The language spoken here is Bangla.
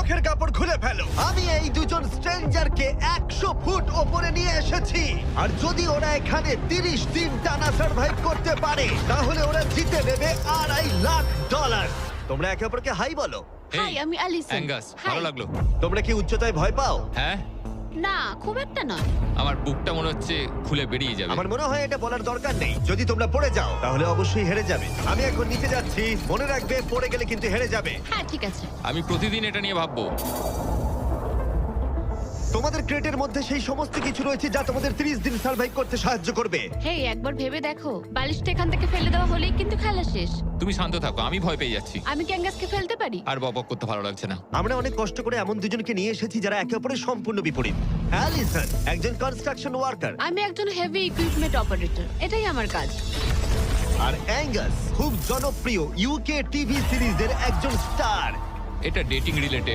চোখের কাপড় খুলে ফেলো। আমি এই দুজন স্ট্রেঞ্জারকে 100 ফুট ওপরে নিয়ে এসেছি, আর যদি ওরা এখানে 30 দিন টানা সার্ভাইভ করতে পারে তাহলে ওরা জিতে নেবে $2.5 লাখ। তোমরা একে অপরকে হাই বলো। হাই, আমি অ্যালিসন। অ্যাঙ্গাস, ভালো লাগলো। তোমরা কি উচ্চতায় ভয় পাও? হ্যাঁ, না, খুব একটা নয়। আমার বুকটা মনে হচ্ছে খুলে বেরিয়ে যাবে। আমার মনে হয় এটা বলার দরকার নেই। যদি তোমরা পড়ে যাও তাহলে অবশ্যই হেরে যাবে। আমি এখন নিচে যাচ্ছি, মনে রাখবে পড়ে গেলে কিন্তু হেরে যাবে। হ্যাঁ, ঠিক আছে। আমি প্রতিদিন এটা নিয়ে ভাববো। তোমাদের ক্রেটের মধ্যে সেই সমস্ত কিছু রয়েছে যা তোমাদের 30 দিন সার্ভাইভ করতে সাহায্য করবে। হেই, একবার ভেবে দেখো, বালিশটা এখান থেকে ফেলে দেওয়া হলেই কিন্তু খেলা শেষ। তুমি শান্ত থাকো, আমি ভয় পেয়ে যাচ্ছি। আমি কি অ্যাঙ্গাসকে ফেলতে পারি? আর বকবক করতে ভালো লাগছে না। আমরা অনেক কষ্ট করে এমন দুজনকে নিয়ে এসেছি যারা একে অপরের সম্পূর্ণ বিপরীত। অ্যালিসন একজন কনস্ট্রাকশন ওয়ার্কার, আমি একজন হেভি ইকুইপমেন্ট অপারেটর, এটাই আমার কাজ। আর অ্যাঙ্গাস খুব জনপ্রিয় ইউকে টিভি সিরিজের একজন স্টার। এটা ডেটিং রিলেটেড,